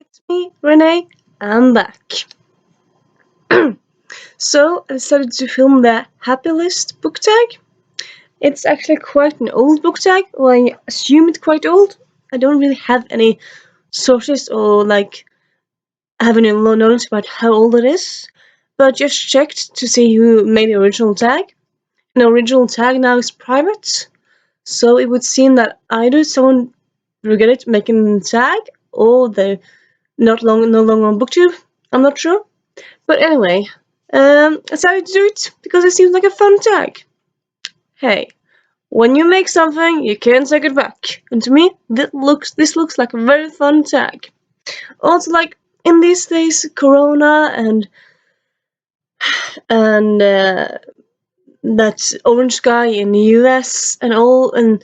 It's me, Renee. I'm back. So I decided to film the Happy List book tag. It's actually quite an old book tag, or I assume it's quite old. I don't really have any sources or have any knowledge about how old it is, but just checked to see who made the original tag. And the original tag now is private, so it would seem that either someone regretted making the tag or they're no longer on Booktube. I'm not sure. But anyway, I decided to do it because it seems like a fun tag. Hey, when you make something, you can't take it back. And to me, this looks like a very fun tag. Also, like in these days, Corona and that orange guy in the US and all, and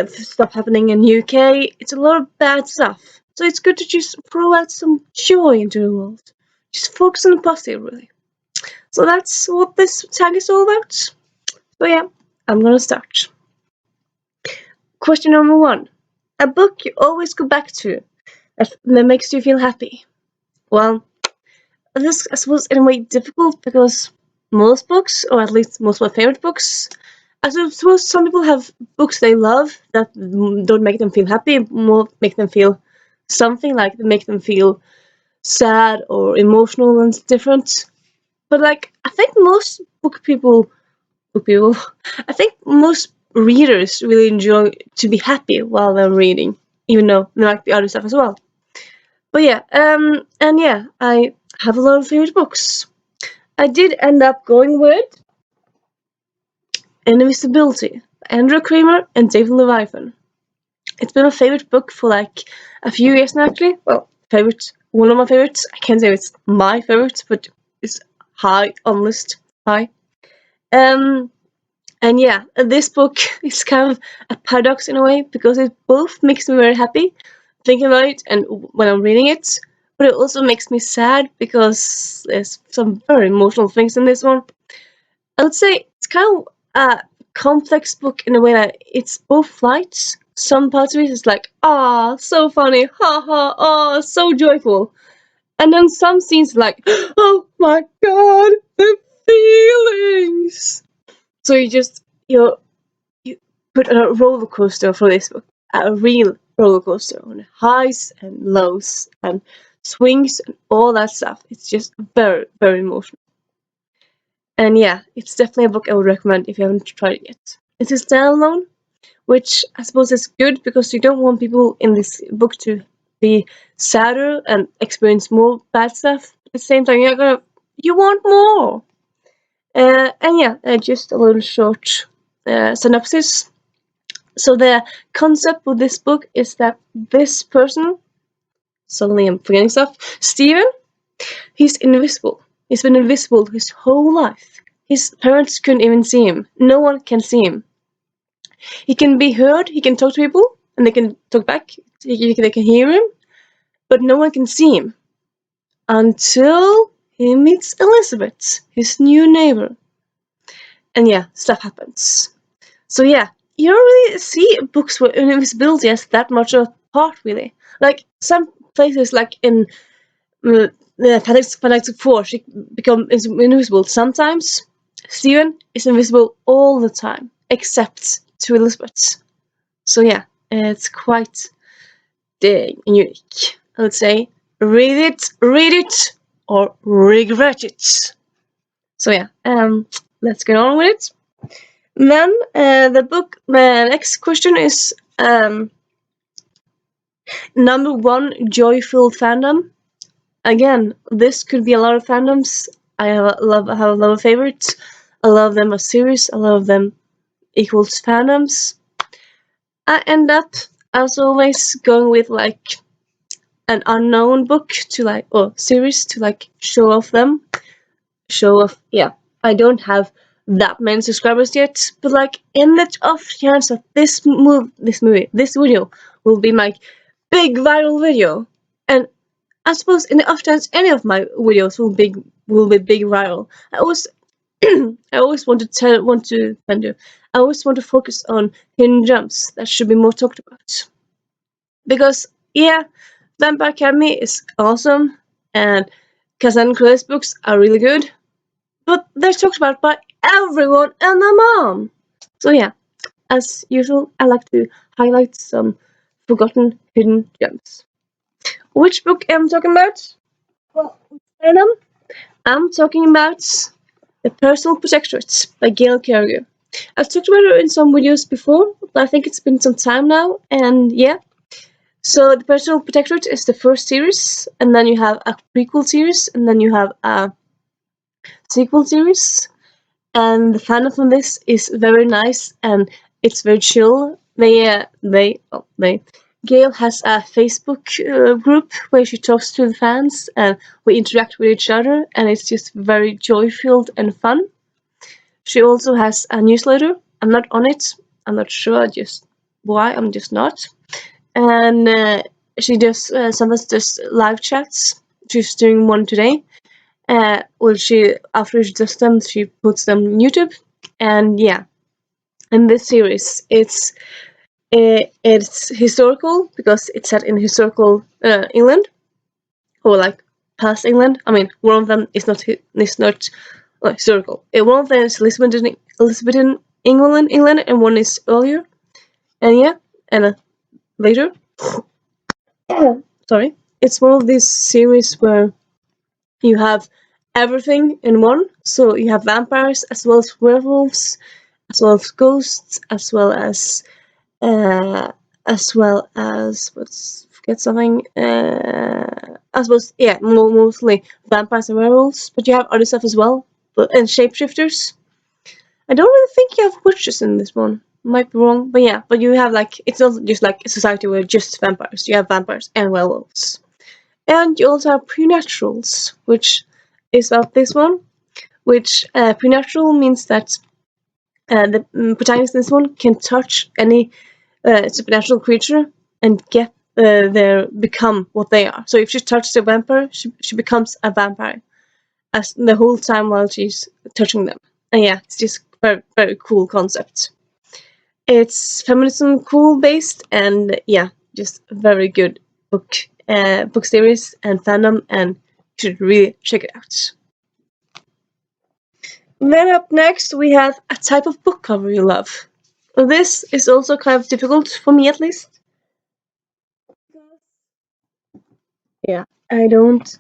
stuff happening in UK. It's a lot of bad stuff. So it's good to just throw out some joy into the world. Just focus on the positive, really. So that's what this tag is all about. So yeah, I'm gonna start. Question number 1. A book you always go back to that makes you feel happy. Well, this I suppose in a way difficult because most books, or at least most of my favorite books, I suppose some people have books they love that don't make them feel happy, more make them feel something, like they make them feel sad or emotional and different. But I think most book people, I think most readers really enjoy to be happy while they're reading, even though they like the other stuff as well. But yeah, and yeah, I have a lot of favorite books. I did end up going with Invisibility by Andrew Kramer and David Leviathan. It's been a favorite book for a few years now, actually. Well, one of my favorites. I can't say it's my favorite, but it's high on the list. High. And yeah, this book is kind of a paradox in a way because it both makes me very happy thinking about it and when I'm reading it, but it also makes me sad because there's some very emotional things in this one. I would say it's kind of a complex book in a way that it's both light. Some parts of it is like, ah, so funny, ha ha, ah, so joyful. And then some scenes like, oh my god, the feelings. So you put a roller coaster for this book, a real roller coaster on highs and lows and swings and all that stuff. It's just very, very emotional. And yeah, it's definitely a book I would recommend if you haven't tried it yet. It's a standalone, which I suppose is good because you don't want people in this book to be sadder and experience more bad stuff. At the same time, you want more. And yeah, just a little short synopsis. So the concept with this book is that this person, suddenly I'm forgetting stuff, Steven, he's invisible. He's been invisible his whole life. His parents couldn't even see him. No one can see him. He can be heard, he can talk to people, and they can talk back, they can hear him, but no one can see him. Until he meets Elizabeth, his new neighbor. And yeah, stuff happens. So yeah, you don't really see books where invisibility has that much of a part, really. Like some places, like in the Fantastic Four, she becomes invisible sometimes. Steven is invisible all the time, except to Elizabeth. So yeah, it's quite dang unique. I would say read it, or regret it. So yeah, let's get on with it. Then the next question is number 1 joyful fandom. Again, this could be a lot of fandoms. I have a lot of favorites. A lot of them are series. A lot of them equals fandoms. I end up, as always, going with an unknown book to or series to show off them. Yeah. I don't have that many subscribers yet, but in the off chance that this video will be my big viral video, and I suppose in the off chance any of my videos will be big viral, I always I always I always want to focus on hidden gems that should be more talked about, because yeah, Vampire Academy is awesome, and Kazan Chloe's books are really good, but they're talked about by everyone and their mom. So yeah, as usual, I like to highlight some forgotten hidden gems. Which book am I talking about? Well, fandom. I'm talking about The Personal Protectorate by Gail Carriger. I've talked about her in some videos before, but I think it's been some time now, and yeah. So The Personal Protectorate is the first series, and then you have a prequel series, and then you have a sequel series. And the fandom from this is very nice, and it's very chill. Gail has a Facebook group where she talks to the fans, and we interact with each other, and it's just very joy-filled and fun. She also has a newsletter. I'm not on it. I'm not sure just why. I'm just not. And she does sometimes does live chats. She's doing one today. She after she does them, she puts them on YouTube. And yeah, in this series, it's historical because it's set in historical England, or like past England. I mean, one of them is not historical. One of them is Elizabethan England, and one is earlier. And yeah, and later. Sorry, it's one of these series where you have everything in one. So you have vampires as well as werewolves, as well as ghosts, uh, as well as what's forget something. I suppose yeah, mostly vampires and werewolves, but you have other stuff as well, and shapeshifters. I don't really think you have witches in this one. Might be wrong, but yeah, but you have like it's not just like a society where just vampires. You have vampires and werewolves, and you also have prenaturals, which is about this one. Which prenatural means that the protagonist in this one can touch any supernatural creature and get their become what they are. So if she touches a vampire, she becomes a vampire as the whole time while she's touching them. And yeah, it's just very very cool concept. It's feminism cool based, and yeah, just a very good book series and fandom, and you should really check it out. Then up next we have a type of book cover you love. This is also kind of difficult for me at least. Yeah, I don't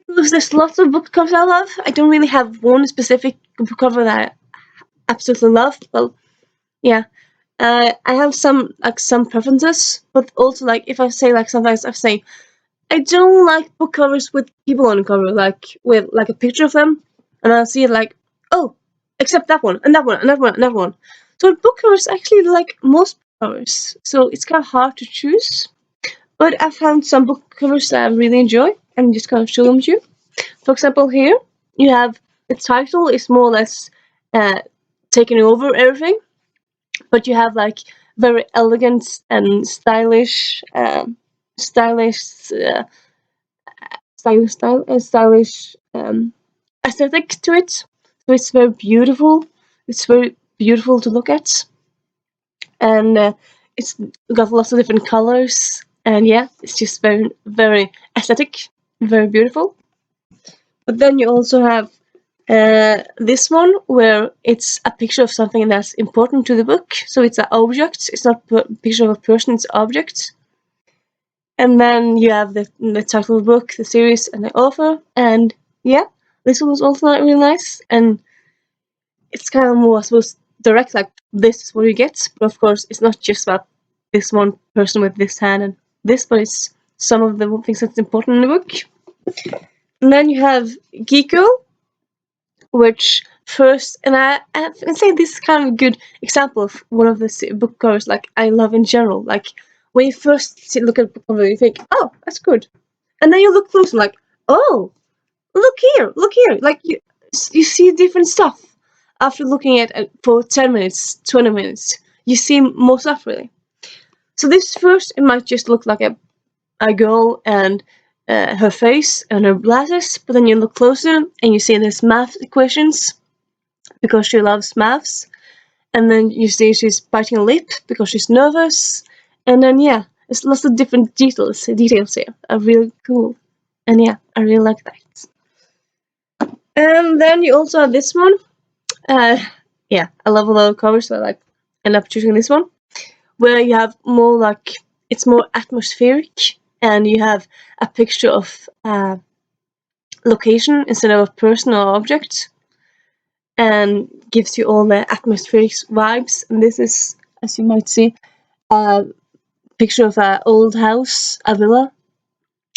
because there's lots of book covers I love. I don't really have one specific book cover that I absolutely love. Well, yeah, I have some preferences, but also like if I say like sometimes I say I don't like book covers with people on the cover, like with like a picture of them, and I'll see it like, oh, except that one, and that one, and that one, and that one. So book covers actually like most book covers, so it's kind of hard to choose. But I found some book covers that I really enjoy, and just kind of show them to you. For example, here you have the title is more or less uh, taking over everything, but you have like very elegant and stylish stylish aesthetic to it. So it's very beautiful. It's very beautiful to look at, and it's got lots of different colors. And yeah, it's just very very aesthetic, very beautiful. But then you also have this one where it's a picture of something that's important to the book. So it's an object. It's not a picture of a person. It's an object. And then you have the title of the book, the series, and the author. And yeah, this one was also really nice. And it's kind of more, I suppose, direct, like this is what you get. But of course, it's not just about this one person with this hand and this, but it's some of the things that's important in the book. And then you have Geeko, which first, and I can say this is kind of a good example of one of the book covers like I love in general. Like when you first look at a book cover, you think, oh, that's good, and then you look closer, like, oh, look here, like you see different stuff after looking at it for 10 minutes, 20 minutes. You see more stuff really. So this first, it might just look like a girl and her face and her glasses, but then you look closer and you see there's math equations because she loves maths, and then you see she's biting a lip because she's nervous, and then yeah, There's lots of different details here are really cool, and yeah, I really like that. And then you also have this one. Yeah, I love a lot of covers, so I like end up choosing this one, where you have more like it's more atmospheric, and you have a picture of location instead of a person or object, and gives you all the atmospheric vibes. And this is, as you might see, a picture of an old house, a villa,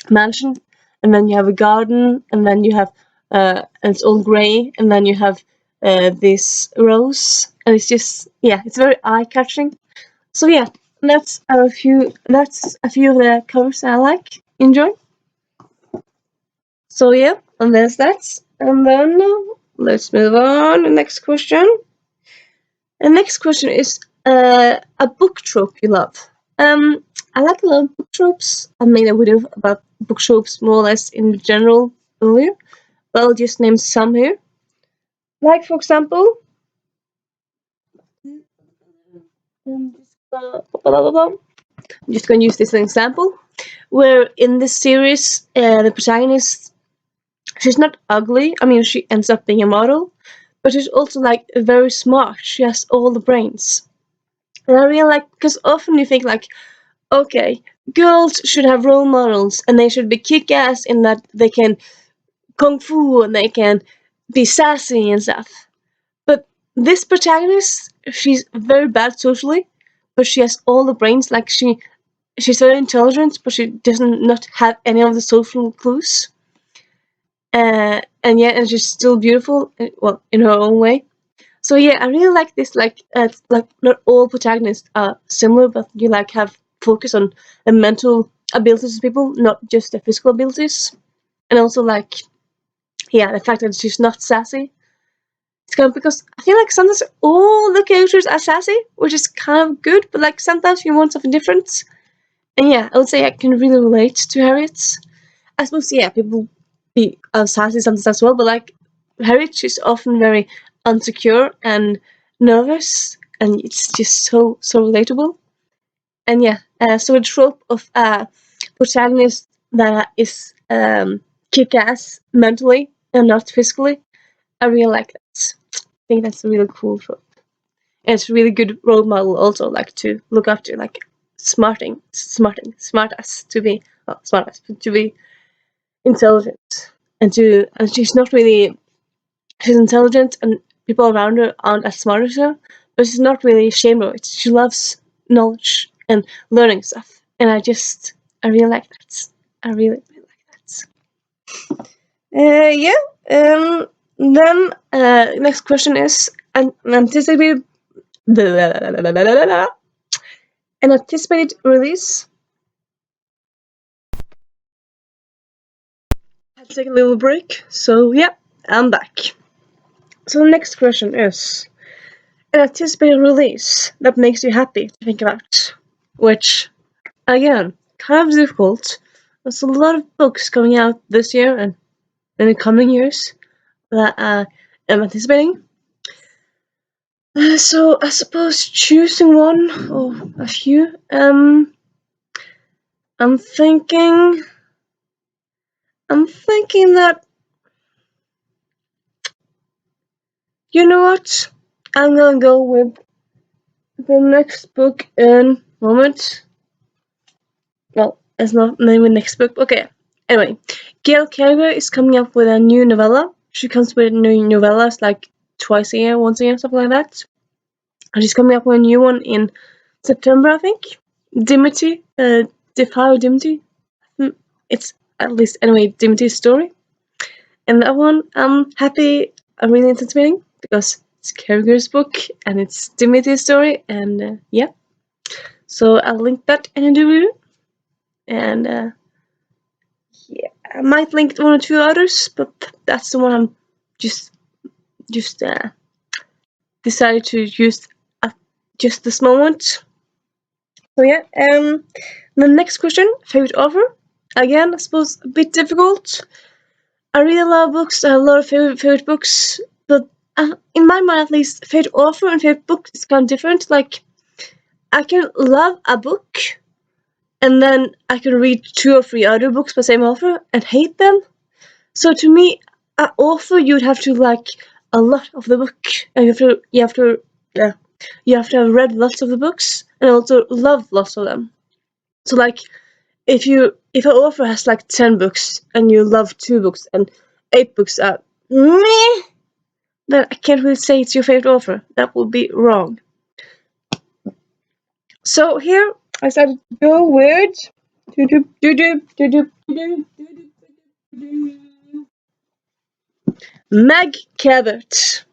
mansion, and then you have a garden, and then you have and it's all grey, and then you have this rose, and it's just it's very eye catching. So yeah, that's a few of the covers I like, enjoy. So yeah, and there's that. And then let's move on. The next question. The next question is a book trope you love. I like a lot of book tropes. I made a video about book tropes more or less in general earlier, but I'll just name some here. Like for example, I'm just gonna use this as an example, where in this series, the protagonist, she's not ugly. I mean, she ends up being a model, but she's also like very smart. She has all the brains, and I really like, because often you think like, okay, girls should have role models, and they should be kick-ass in that they can kung fu and they can be sassy and stuff. But this protagonist, she's very bad socially, but she has all the brains. Like she's very intelligent, but she doesn't not have any of the social clues. And she's still beautiful, well, in her own way. So yeah, I really like this. Like not all protagonists are similar, but you like have focus on the mental abilities of people, not just the physical abilities. And also like, the fact that she's not sassy. It's kind of because I feel like sometimes all the characters are sassy, which is kind of good, but like sometimes you want something different. And yeah, I would say I can really relate to Harriet. I suppose people be sassy sometimes as well, but like Harriet, she's often very insecure and nervous, and it's just so relatable. And so a trope of a protagonist that is kick-ass mentally and not physically, I really like that. I think that's a really cool trope. And it's a really good role model also, like to look up to, like smartass to be, smartass to be intelligent, and she's intelligent, and people around her aren't as smart as her, but she's not really ashamed of it. She loves knowledge and learning stuff, and I really like that. I really like that. Then next question is an anticipated release. I had to take a little break, so I'm back. So the next question is an anticipated release that makes you happy to think about, which, again, kind of difficult. There's a lot of books coming out this year and in the coming years that I'm anticipating. So I suppose choosing one or a few. I'm thinking that, you know what? I'm gonna go with the next book in moment. Well, it's not named the next book. Okay. Anyway, Gail Carriger is coming up with a new novella. She comes with new novellas like twice a year, once a year, something like that. And she's coming up with a new one in September, I think. Dimity, Defy Dimity. It's at least anyway Dimity's story. And that one, I'm happy. I'm really anticipating because it's Carriger's book and it's Dimity's story, and So I'll link that in the review, and I might link one or two others, but that's the one I'm just decided to use at just this moment. So the next question, favorite author. Again, I suppose a bit difficult. I read a lot of books. I have a lot of favorite books, but in my mind, at least, favorite author and favorite book is kind of different. Like, I can love a book and then I could read 2 or 3 other books by the same author and hate them. So to me, an author you'd have to like a lot of the book, and yeah, you have to have read lots of the books and also love lots of them. So like if an author has like 10 books and you love 2 books and 8 books are meh, then I can't really say it's your favorite author. That would be wrong. So here I decided to go with Meg Cabot.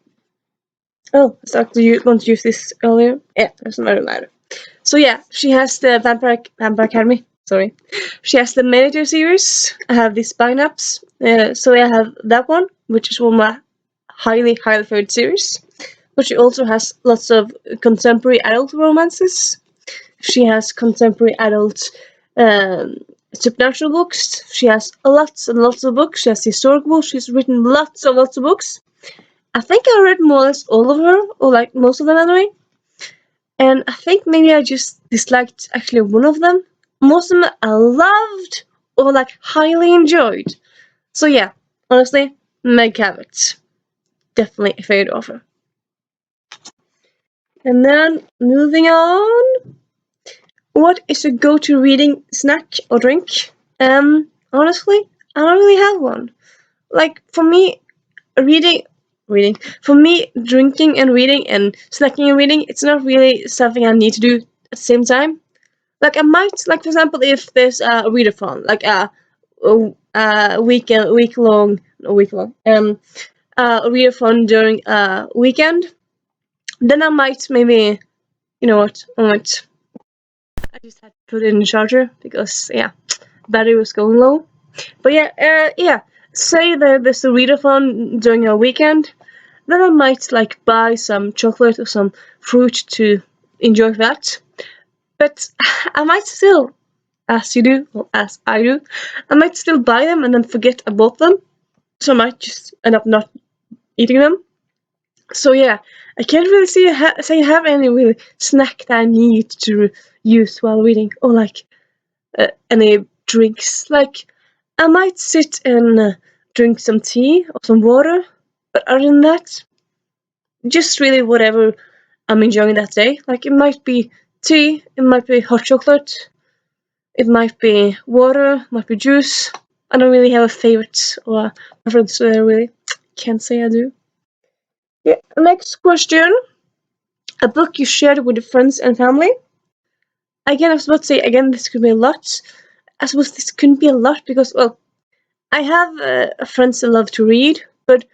Oh, I started to want to use this earlier. Yeah, doesn't matter. So yeah, she has the Vampire Academy. Sorry, she has the Manager series. I have these spine-ups. So I have that one, which is one of my highly favorite series. But she also has lots of contemporary adult romances. She has contemporary adult supernatural books. She has lots and lots of books. She has historical books. She's written lots of books. I think I read more or less all of her, or like most of them anyway. And I think maybe I just disliked actually one of them. Most of them I loved or like highly enjoyed. So yeah, honestly, Meg Cabot. Definitely a favorite author. And then moving on. What is your go-to reading snack or drink? Honestly, I don't really have one. Like for me, reading for me, drinking and reading and snacking and reading, it's not really something I need to do at the same time. Like I might, like for example, if there's a readathon, like a week long, a readathon during a weekend, then I might maybe, you know what, I just had to put it in the charger because yeah, battery was going low. But yeah, say that there's a readathon during a weekend, then I might like buy some chocolate or some fruit to enjoy that. But I might still, as you do, or as I do, I might still buy them and then forget I bought them. So I might just end up not eating them. So yeah, I can't really say I have any really snack that I need to use while reading, or like any drinks. Like I might sit and drink some tea or some water, but other than that, just really whatever I'm enjoying that day. Like it might be tea, it might be hot chocolate, it might be water, might be juice. I don't really have a favorite or a preference there, really. Can't say I do. Yeah, next question. A book you shared with friends and family? Again, I was about to say, again, this could be a lot. I suppose this couldn't be a lot because, well, I have friends that love to read, but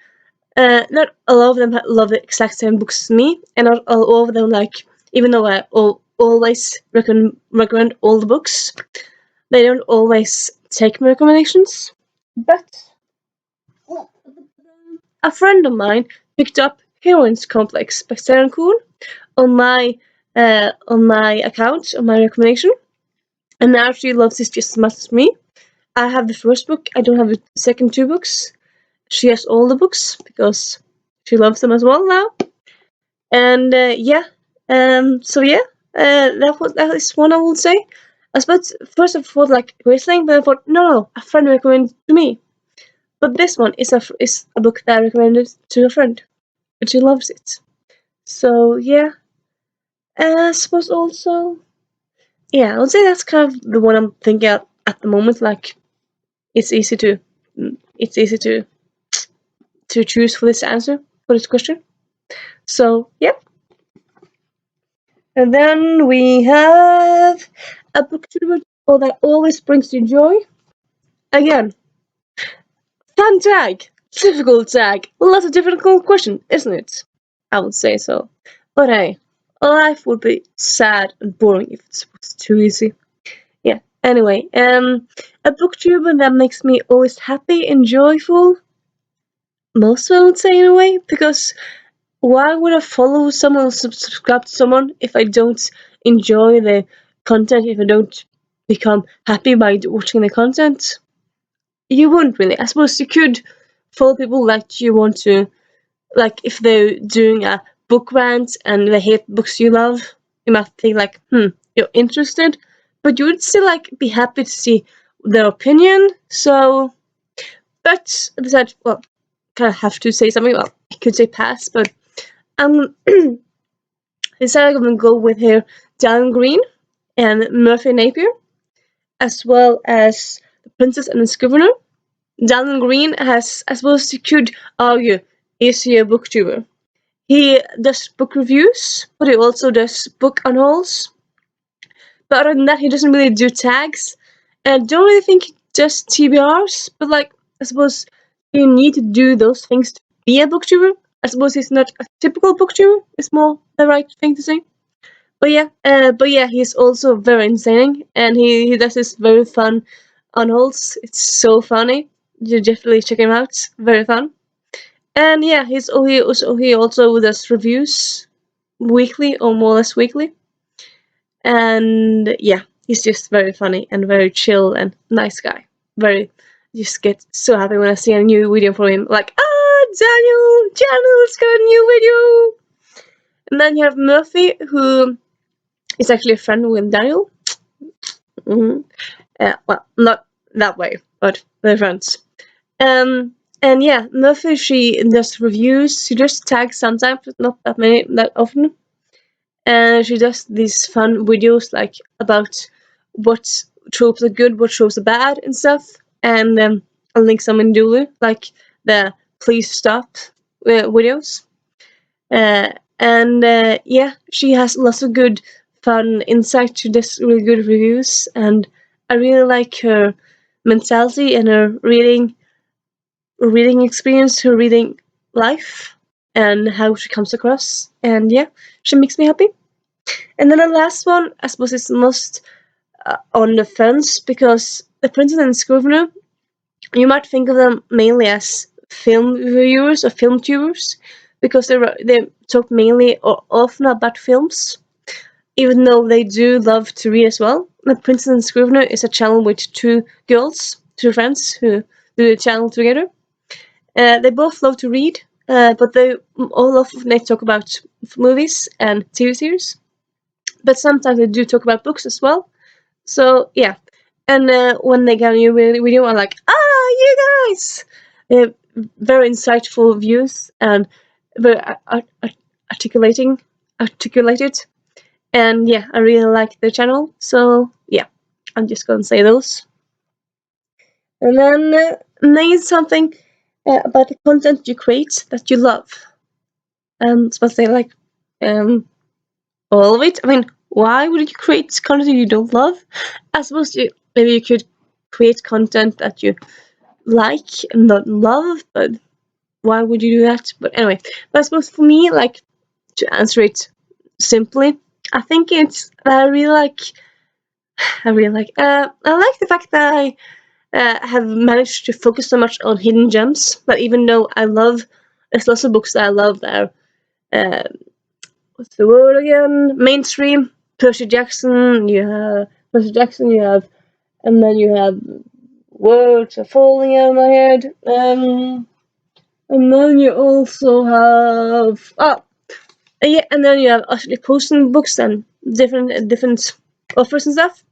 not all of them love the exact same books as me, and not all of them, like, even though I always recommend all the books, they don't always take my recommendations. But a friend of mine picked up Heroines Complex by Sarah Kuhn on my account, on my recommendation, and now she loves it just as much as me. I have the first book. I don't have the second 2 books. She has all the books because she loves them as well now. And yeah, so yeah, that is one I would say. I suppose first I thought like Riesling, but I thought no, a friend recommended to me. But this one is a book that I recommended to a friend, and she loves it. So yeah, I suppose also yeah, I would say that's kind of the one I'm thinking at the moment. Like it's easy to it's easy to choose for this answer for this question. So yeah. And then we have a booktuber that always brings you joy. Again, fun tag, difficult tag, lots of difficult question, isn't it? I would say so. But hey, life would be sad and boring if it was too easy. Yeah. Anyway, a booktuber that makes me always happy and joyful. Most I would say in a way, because why would I follow someone or subscribe to someone if I don't enjoy the content, if I don't become happy by watching the content? You wouldn't really. I suppose you could follow people that you want to, like if they're doing a book rant and they hate books you love, you might think like, you're interested. but you would still like be happy to see their opinion. So, but I decided, well, kind of have to say something. Well, I could say pass, but decided I'm gonna go with here Dan Green and Murphy Napier, as well as The Princess and the Scrivener. Dan Green has, I suppose you could argue, is he a booktuber? He does book reviews, but he also does book unhauls. But other than that, he doesn't really do tags. And I don't really think he does TBRs, but like, I suppose you need to do those things to be a booktuber. I suppose he's not a typical booktuber, is more the right thing to say. But yeah, he's also very insane, and he does this very fun unhauls. It's so funny. You definitely check him out. Very fun. And yeah, he also does reviews weekly or more or less weekly. And yeah, he's just very funny and very chill and nice guy. Very, just get so happy when I see a new video from him. Like, Daniel's got a new video. And then you have Murphy, who is actually a friend with Daniel. Well, not that way, but they're friends. And yeah, Murphy, she does reviews. She does tags sometimes, but not that often. And she does these fun videos like about what tropes are good, what tropes are bad, and stuff. And I'll link some in Dulu, like the please stop videos. Yeah, she has lots of good, fun insight. She does really good reviews, and I really like her mentality and her reading experience, her reading life, and how she comes across. And yeah, she makes me happy. And then the last one, I suppose, is most on the fence, because The Princess and the Scrivener, you might think of them mainly as film reviewers or film tubers, because they talk mainly or often about films, even though they do love to read as well. The Princess and the Scrivener is a channel with two friends who do the channel together. They both love to read, but they talk about movies and TV series. But sometimes they do talk about books as well. So yeah, and when they get a new video, I'm like, you guys! Very insightful views and very articulated, and yeah, I really like their channel. So yeah, I'm just gonna say those. And then name something about the content you create that you love. Supposed to say like all of it. I mean, why would you create content you don't love? I suppose maybe you could create content that you like and not love, but why would you do that? But anyway, but I suppose for me, like, to answer it simply, I think it's I like the fact that I have managed to focus so much on hidden gems. But even though there's lots of books that I love that are what's the word again? Mainstream. Percy Jackson. You have, and then you have words are falling out of my head. And then you also have and then you have actually posting books and different offers and stuff.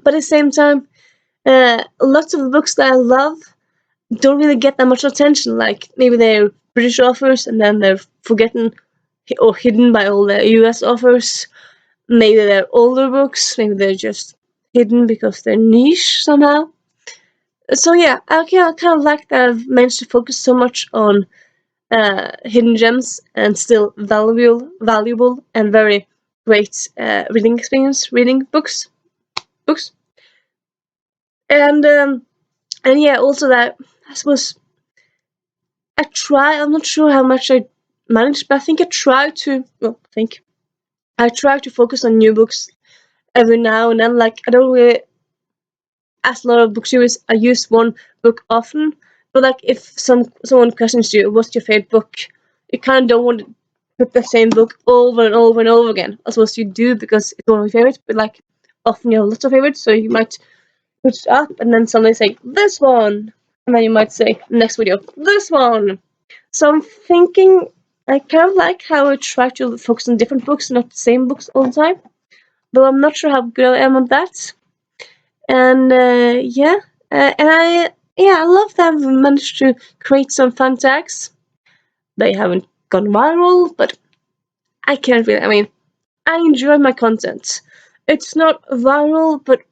But at the same time, lots of the books that I love don't really get that much attention. Like maybe they're British authors and then they're forgotten or hidden by all the US authors. Maybe they're older books. Maybe they're just hidden because they're niche somehow. So yeah, I kind of like that I've managed to focus so much on hidden gems and still valuable and very great reading experience, reading books, and yeah, also that I suppose I'm not sure how much I managed, but I think I try to focus on new books every now and then. Like I don't really, as a lot of booktubers, I use one book often. But like if someone questions you, what's your favorite book? You kind of don't want to put the same book over and over and over again. I suppose you do because it's one of your favorites. But like often you have lots of favorites, so you might put it up and then suddenly say this one, and then you might say next video this one. So I'm thinking I kind of like how I try to focus on different books, not the same books all the time. though I'm not sure how good I am on that. And I love that I've managed to create some fun tags. They haven't gone viral, but I can't really. I mean, I enjoy my content. It's not viral, but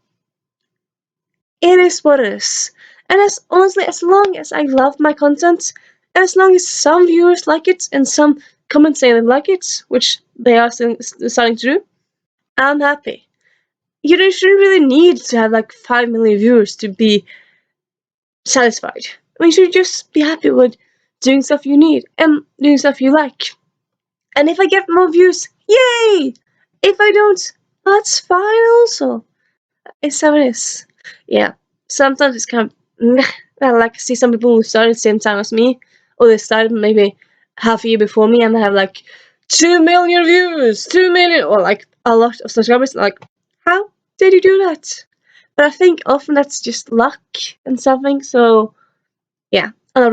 it is what it is. And as honestly, as long as I love my content, and as long as some viewers like it and some comments say they like it, which they are starting to do, I'm happy. You shouldn't really need to have like 5 million viewers to be satisfied. I mean, you should just be happy with doing stuff you need and doing stuff you like. And if I get more views, yay! If I don't, that's fine also. It's how it is. Yeah. Sometimes it's kind of I like to see some people who started at the same time as me, or they started maybe half a year before me, and they have like 2 million views, 2 million, or like a lot of subscribers. Like, how did you do that? But I think often that's just luck and something. So yeah, I'm not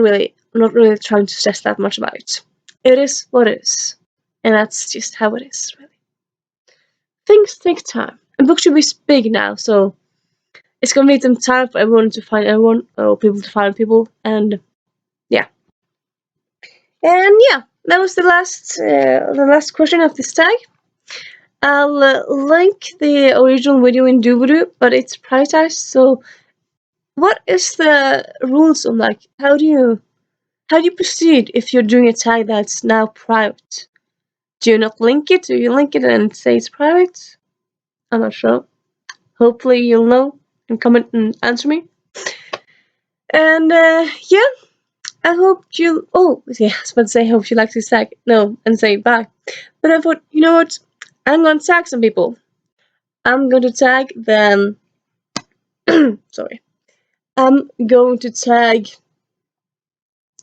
really trying to stress that much about it. It is what it is, and that's just how it is. Really, things take time, and Booktube is big now, so it's gonna need some time for everyone to find everyone, or people to find people, and yeah, that was the last question of this tag. I'll link the original video in Doobadoo, but it's privatized. So, what is the rules on like how do you proceed if you're doing a tag that's now private? Do you not link it? Do you link it and say it's private? I'm not sure. Hopefully you'll know and comment and answer me. And yeah, I hope you. Oh, yeah, I was about to say, I hope you like this tag. No, and say bye. But I thought, you know what? I'm going to tag some people. I'm going to tag them. Sorry. I'm going to tag.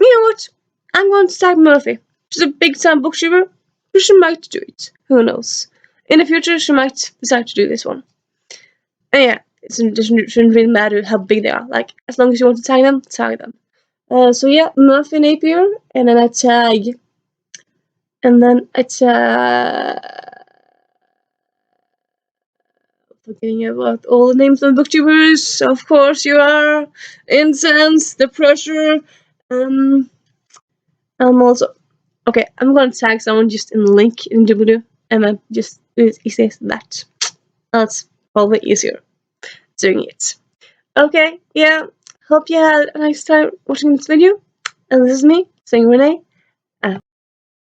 You know what? I'm going to tag Murphy. She's a big time booktuber. She might do it. Who knows? In the future, she might decide to do this one. And yeah, it shouldn't really matter how big they are. Like, as long as you want to tag them, tag them. So yeah, Murphy Napier, and then I tag. And then it's forgetting about all the names of the booktubers. Of course you are. Incense, the pressure. I'm also okay. I'm gonna tag someone just in the link in W, and then just do it easy as that. That's probably easier doing it. Okay, yeah. Hope you had a nice time watching this video. And this is me saying Renee.